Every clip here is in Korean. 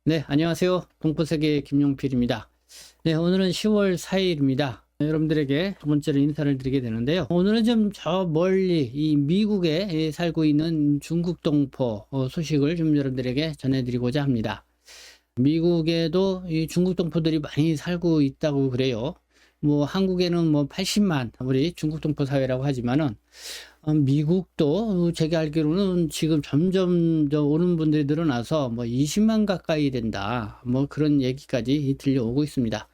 네, 안녕하세요. 동포세계 김용필입니다. 네, 오늘은 10월 4일입니다. 여러분들에게 두 번째로 인사를 드리게 되는데요. 오늘은 좀 저 멀리 이 미국에 살고 있는 중국 동포 소식을 좀 여러분들에게 전해드리고자 합니다. 미국에도 이 중국 동포들이 많이 살고 있다고 그래요. 뭐 한국에는 뭐 80만 우리 중국 동포 사회라고 하지만은 미국도 제가 알기로는 지금 점점 더 오는 분들이 늘어나서 뭐 20만 가까이 된다. 뭐 그런 얘기까지 들려오고 있습니다.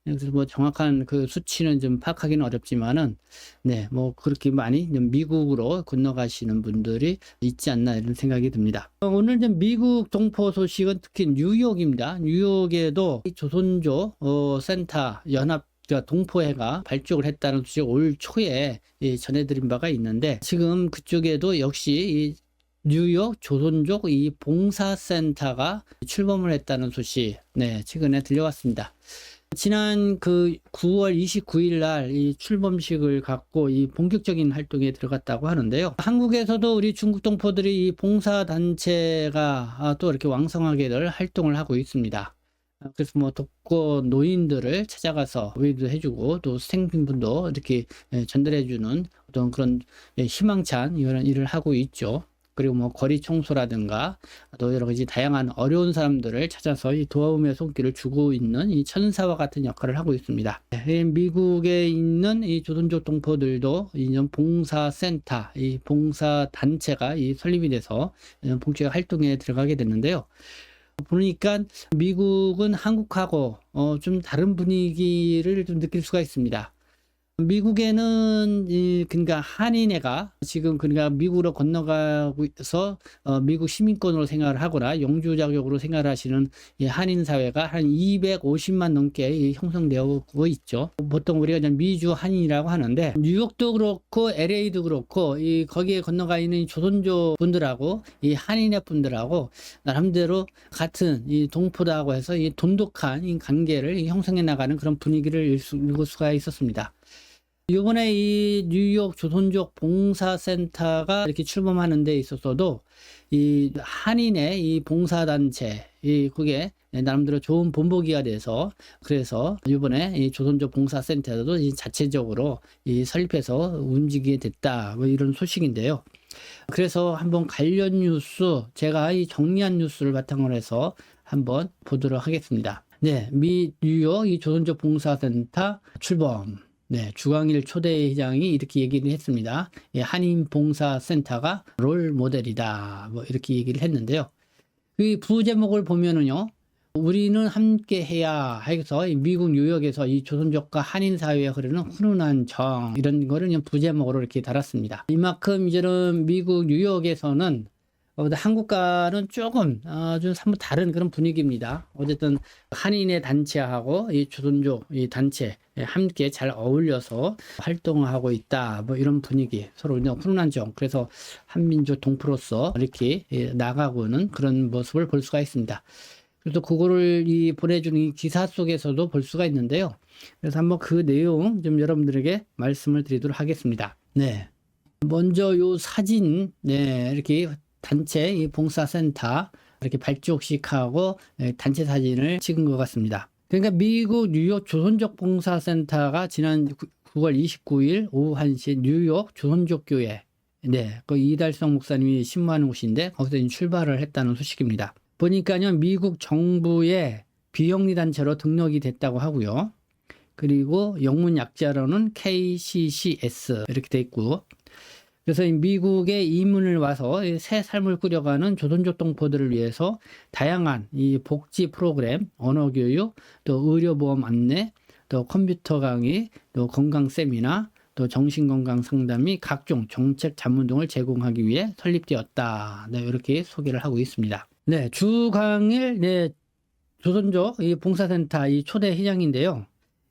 그래서 뭐 정확한 그 수치는 좀 파악하기는 어렵지만은 네, 뭐 그렇게 많이 미국으로 건너가시는 분들이 있지 않나 이런 생각이 듭니다. 오늘 좀 미국 동포 소식은 특히 뉴욕입니다. 뉴욕에도 이 조선족 센터 연합 동포회가 발족을 했다는 소식 올 초에 전해드린 바가 있는데 지금 그쪽에도 역시 이 뉴욕 조선족 이 봉사센터가 출범을 했다는 소식 최근에 들려왔습니다. 지난 그 9월 29일 날 이 출범식을 갖고 이 본격적인 활동에 들어갔다고 하는데요. 한국에서도 우리 중국 동포들이 이 봉사단체가 또 이렇게 왕성하게들 활동을 하고 있습니다. 그래서 뭐 독거 노인들을 찾아가서 위로도 해주고 또 생분도 이렇게 전달해주는 어떤 그런 희망찬 이런 일을 하고 있죠. 그리고 뭐 거리 청소라든가 또 여러 가지 다양한 어려운 사람들을 찾아서 이 도움의 손길을 주고 있는 이 천사와 같은 역할을 하고 있습니다. 미국에 있는 이 조선족 동포들도 이런 봉사센터, 이 봉사단체가 이 설립이 돼서 본격 활동에 들어가게 됐는데요. 보니까 미국은 한국하고 좀 다른 분위기를 좀 느낄 수가 있습니다. 미국에는 그러니까 한인회가 지금 그러니까 미국으로 건너가고 있어서 미국 시민권으로 생활을 하거나 영주 자격으로 생활하시는 이 한인 사회가 한 250만 넘게 형성되고 있죠. 보통 우리가 그냥 미주 한인이라고 하는데 뉴욕도 그렇고 LA도 그렇고 이 거기에 건너가 있는 조선족 분들하고 이 한인회 분들하고 나름대로 같은 이 동포다고 해서 이 돈독한 이 관계를 형성해 나가는 그런 분위기를 읽을 수가 있었습니다. 이번에 이 뉴욕 조선족 봉사센터가 이렇게 출범하는 데 있어서도 이 한인의 이 봉사단체, 그게 나름대로 좋은 본보기가 돼서 그래서 이번에 이 조선족 봉사센터도 이 자체적으로 이 설립해서 움직이게 됐다. 뭐 이런 소식인데요. 그래서 한번 관련 뉴스, 제가 이 정리한 뉴스를 바탕으로 해서 한번 보도록 하겠습니다. 네, 미 뉴욕 이 조선족 봉사센터 출범. 네, 주광일 초대회장이 이렇게 얘기를 했습니다. 한인봉사센터가 롤 모델이다. 뭐 이렇게 얘기를 했는데요. 이 부제목을 보면은요, 우리는 함께 해야 해서 미국 뉴욕에서 이 조선족과 한인 사회에 흐르는 훈훈한 정 이런 거를 그냥 부제목으로 이렇게 달았습니다. 이만큼 이제는 미국 뉴욕에서는 한국과는 조금 좀 다른 그런 분위기입니다. 어쨌든 한인의 단체하고 이 조선족 이 단체 함께 잘 어울려서 활동하고 있다. 뭐 이런 분위기 서로 그냥 훈훈한 정. 그래서 한민족 동포로서 이렇게 나가고는 그런 모습을 볼 수가 있습니다. 그래서 그거를 보내주는 이 기사 속에서도 볼 수가 있는데요. 그래서 한번 그 내용 좀 여러분들에게 말씀을 드리도록 하겠습니다. 네. 먼저 요 사진, 이렇게 단체 이 봉사센터 이렇게 발족식하고 단체 사진을 찍은 것 같습니다. 그러니까 미국 뉴욕 조선족 봉사센터가 지난 9월 29일 오후 1시 뉴욕 조선족 교회 그 이달성 목사님이 신무하는 곳인데 거기서 출발을 했다는 소식입니다. 보니까요 미국 정부의 비영리 단체로 등록이 됐다고 하고요. 그리고 영문 약자로는 KCCS 이렇게 돼 있고 그래서 미국에 이민을 와서 새 삶을 꾸려가는 조선족 동포들을 위해서 다양한 이 복지 프로그램, 언어 교육, 또 의료보험 안내, 또 컴퓨터 강의, 또 건강 세미나, 또 정신건강 상담 및 각종 정책 자문 등을 제공하기 위해 설립되었다. 이렇게 소개를 하고 있습니다. 주광일 조선족 이 봉사센터 이 초대 회장인데요.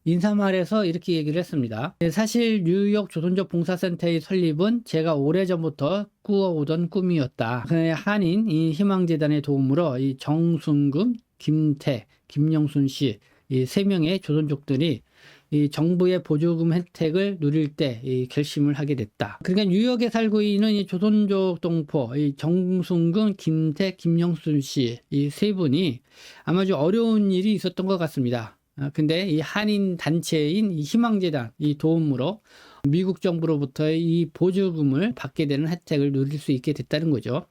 인사말에서 이렇게 얘기를 했습니다. 사실 뉴욕 조선족 봉사센터의 설립은 제가 오래전부터 꾸어오던 꿈이었다. 한인 이 희망재단의 도움으로 이 정순금, 김태, 김영순 씨 이 세 명의 조선족들이 이 정부의 보조금 혜택을 누릴 때 이 결심을 하게 됐다. 그러니까 뉴욕에 살고 있는 이 조선족 동포, 이 정순근, 김태, 김영순 씨, 이 세 분이 아마 좀 어려운 일이 있었던 것 같습니다. 근데 이 한인 단체인 이 희망재단 이 도움으로 미국 정부로부터의 이 보조금을 받게 되는 혜택을 누릴 수 있게 됐다는 거죠.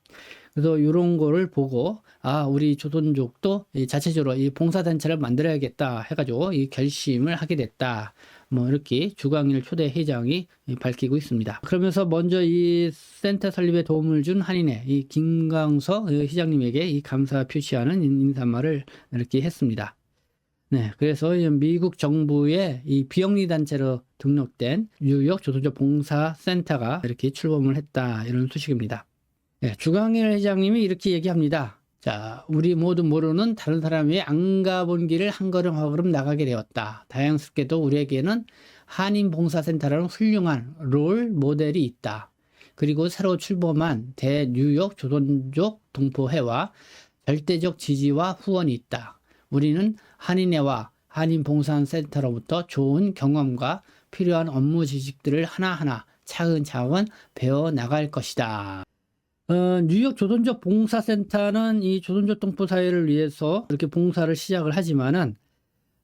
그래서 이런 거를 보고 우리 조선족도 이 자체적으로 이 봉사단체를 만들어야겠다 해가지고 이 결심을 하게 됐다. 뭐 이렇게 주광일 초대 회장이 밝히고 있습니다. 그러면서 먼저 이 센터 설립에 도움을 준 한인회 이 김광석 회장님에게 이 감사 표시하는 인사말을 이렇게 했습니다. 네, 그래서 미국 정부의 이 비영리 단체로 등록된 뉴욕 조선족 봉사센터가 이렇게 출범을 했다, 이런 소식입니다. 네, 주광일 회장님이 이렇게 얘기합니다. 자, 우리 모두 모르는 다른 사람이 안 가본 길을 한 걸음 한 걸음 나가게 되었다. 다행스럽게도 우리에게는 한인 봉사센터라는 훌륭한 롤 모델이 있다. 그리고 새로 출범한 대뉴욕 조선족 동포회와 절대적 지지와 후원이 있다. 우리는 한인회와 한인봉사센터로부터 좋은 경험과 필요한 업무 지식들을 하나하나 차근차근 배워 나갈 것이다. 뉴욕 조선족 봉사센터는 이 조선족 동포 사회를 위해서 이렇게 봉사를 시작을 하지만은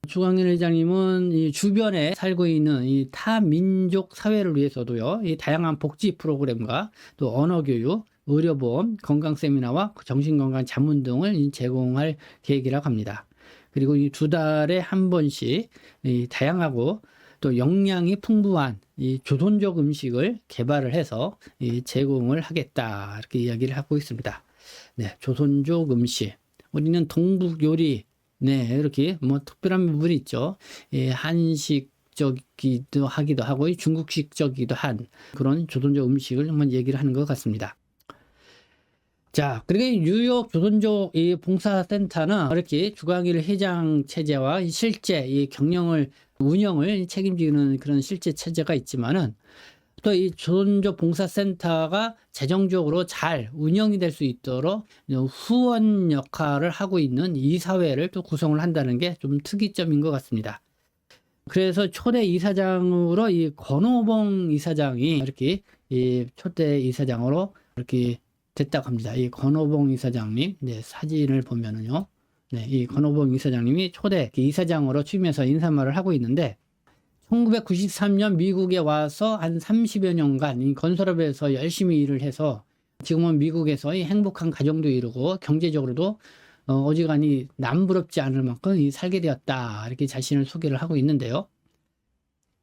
주광일 회장님은 이 주변에 살고 있는 이 타민족 사회를 위해서도요, 이 다양한 복지 프로그램과 또 언어교육, 의료보험, 건강세미나와 정신건강 자문 등을 제공할 계획이라고 합니다. 그리고 이 2달에 한 번씩 이 다양하고 또 영양이 풍부한 이 조선족 음식을 개발을 해서 이 제공을 하겠다, 이렇게 이야기를 하고 있습니다. 네, 조선족 음식. 우리는 동북 요리, 네, 이렇게 뭐 특별한 부분이 있죠. 예, 한식적이기도 하기도 하고 중국식적이기도 한 그런 조선족 음식을 한번 얘기를 하는 것 같습니다. 자, 그리고 뉴욕 조선족 이 봉사센터는 이렇게 주광일 회장 체제와 실제 이 운영을 책임지는 그런 실제 체제가 있지만은 또 이 조선족 봉사센터가 재정적으로 잘 운영이 될 수 있도록 후원 역할을 하고 있는 이사회를 또 구성을 한다는 게 좀 특이점인 것 같습니다. 그래서 초대 이사장으로 이 권오봉 이사장이 이렇게 이 초대 이사장으로 이렇게 됐다고 합니다. 이 권오봉 이사장님, 네, 사진을 보면은요, 네, 이 권오봉 이사장님이 초대 이사장으로 취임해서 인사말을 하고 있는데, 1993년 미국에 와서 한 30여 년간 이 건설업에서 열심히 일을 해서 지금은 미국에서 이 행복한 가정도 이루고 경제적으로도 어지간히 남부럽지 않을 만큼 살게 되었다, 이렇게 자신을 소개를 하고 있는데요.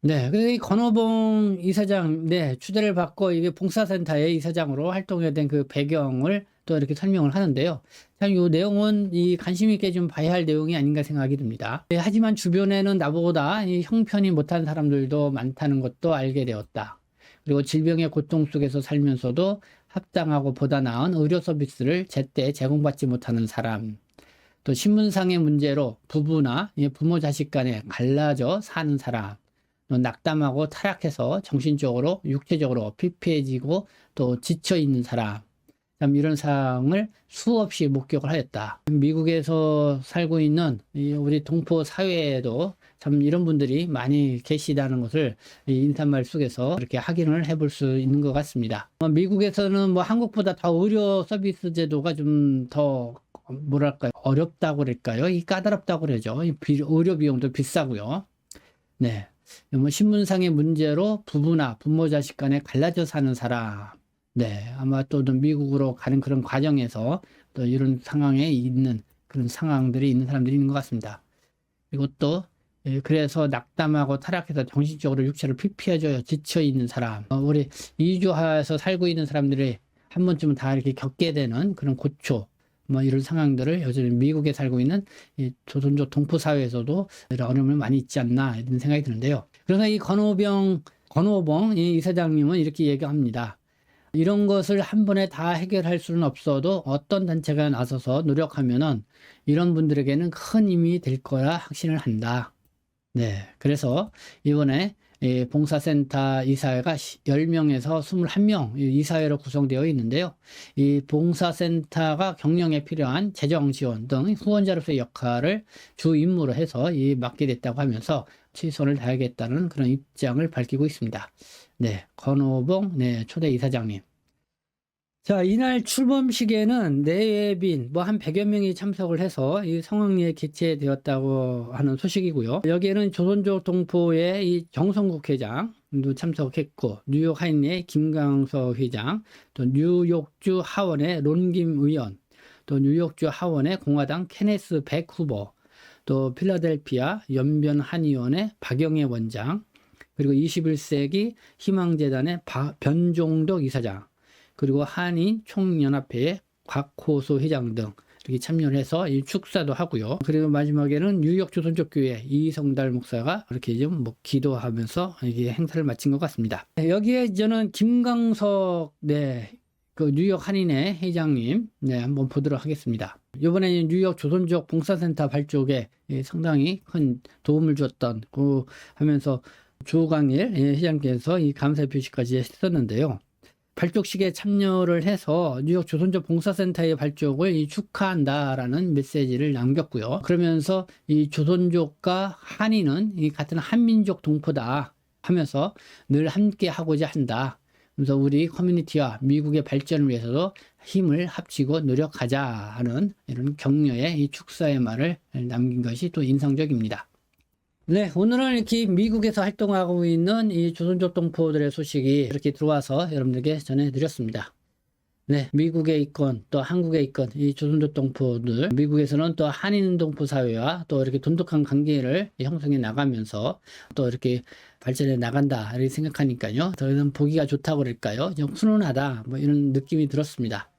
네, 그래서 이 권오봉 이사장, 네, 추대를 받고 이게 봉사센터의 이사장으로 활동해야 된 그 배경을 또 이렇게 설명을 하는데요. 참, 이 내용은 이 관심 있게 좀 봐야 할 내용이 아닌가 생각이 듭니다. 네, 하지만 주변에는 나보다 이 형편이 못한 사람들도 많다는 것도 알게 되었다. 그리고 질병의 고통 속에서 살면서도 합당하고 보다 나은 의료 서비스를 제때 제공받지 못하는 사람, 또 신분상의 문제로 부부나 부모 자식 간에 갈라져 사는 사람, 낙담하고 타락해서 정신적으로 육체적으로 피폐해지고 또 지쳐있는 사람, 참 이런 상황을 수없이 목격을 하였다. 미국에서 살고 있는 우리 동포 사회에도 참 이런 분들이 많이 계시다는 것을 이 인사말 속에서 이렇게 확인을 해볼 수 있는 것 같습니다. 미국에서는 뭐 한국보다 더 의료 서비스 제도가 좀 더 뭐랄까요, 어렵다고 그럴까요? 까다롭다고 그러죠. 의료 비용도 비싸고요. 네. 뭐 신분상의 문제로 부부나 부모 자식 간에 갈라져 사는 사람, 네, 아마 또 미국으로 가는 그런 과정에서 또 이런 상황에 있는 그런 상황들이 있는 사람들이 있는 것 같습니다. 그리고 또 그래서 낙담하고 타락해서 정신적으로 육체를 피폐해져요, 지쳐 있는 사람, 우리 이주해서 살고 있는 사람들이 한 번쯤은 다 이렇게 겪게 되는 그런 고초, 뭐 이런 상황들을 여전히 미국에 살고 있는 이 조선족 동포 사회에서도 이런 어려움을 많이 있지 않나, 이런 생각이 드는데요. 그래서 이 권오봉 이 이사장님은 이렇게 얘기합니다. 이런 것을 한 번에 다 해결할 수는 없어도 어떤 단체가 나서서 노력하면은 이런 분들에게는 큰 힘이 될 거라 확신을 한다. 네, 그래서 이번에 봉사센터 이사회가 10명에서 21명 이사회로 구성되어 있는데요. 이 봉사센터가 경영에 필요한 재정 지원 등 후원자로서의 역할을 주 임무로 해서 맡게 됐다고 하면서 최선을 다하겠다는 그런 입장을 밝히고 있습니다. 네, 권오봉 초대 이사장님. 자, 이날 출범식에는 내외빈 한 100여 명이 참석을 해서 이 성황리에 개최되었다고 하는 소식이고요. 여기에는 조선족 동포의 이 정성국 회장도 참석했고, 뉴욕 한인의 김강서 회장, 또 뉴욕주 하원의 론김 의원, 또 뉴욕주 하원의 공화당 케네스 백 후보, 또 필라델피아 연변 한의원의 박영애 원장, 그리고 21세기 희망재단의 변종덕 이사장, 그리고 한인 총연합회의 곽호수 회장 등 이렇게 참여를 해서 이 축사도 하고요. 그리고 마지막에는 뉴욕 조선족교회 이성달 목사가 이렇게 좀 기도하면서 이게 행사를 마친 것 같습니다. 여기에 저는 김강석 그 뉴욕 한인회 회장님 한번 보도록 하겠습니다. 이번에 뉴욕 조선족 봉사센터 발족에 상당히 큰 도움을 줬던 하면서 조강일 회장께서 이 감사 표시까지 했었는데요. 발족식에 참여를 해서 뉴욕 조선족 봉사센터의 발족을 축하한다라는 메시지를 남겼고요. 그러면서 이 조선족과 한인은 같은 한민족 동포다 하면서 늘 함께 하고자 한다. 그래서 우리 커뮤니티와 미국의 발전을 위해서도 힘을 합치고 노력하자 하는 이런 격려의 이 축사의 말을 남긴 것이 또 인상적입니다. 네, 오늘은 이렇게 미국에서 활동하고 있는 이 조선족 동포들의 소식이 이렇게 들어와서 여러분들께 전해드렸습니다. 네, 미국에 있건 또 한국에 있건 이 조선족 동포들, 미국에서는 또 한인 동포 사회와 또 이렇게 돈독한 관계를 형성해 나가면서 또 이렇게 발전해 나간다 이렇게 생각하니까요, 더 이상 보기가 좋다고 그럴까요? 좀 훈훈하다 이런 느낌이 들었습니다.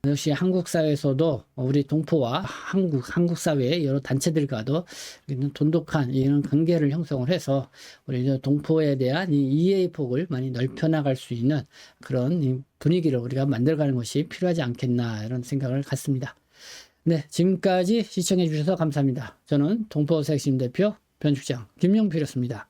역시 한국 사회에서도 우리 동포와 한국 사회의 여러 단체들과도 돈독한 이런 관계를 형성을 해서 우리 동포에 대한 이 이해의 폭을 많이 넓혀 나갈 수 있는 그런 분위기를 우리가 만들어가는 것이 필요하지 않겠나 이런 생각을 갖습니다. 네, 지금까지 시청해 주셔서 감사합니다. 저는 동포색심 대표 변축장 김용필이었습니다.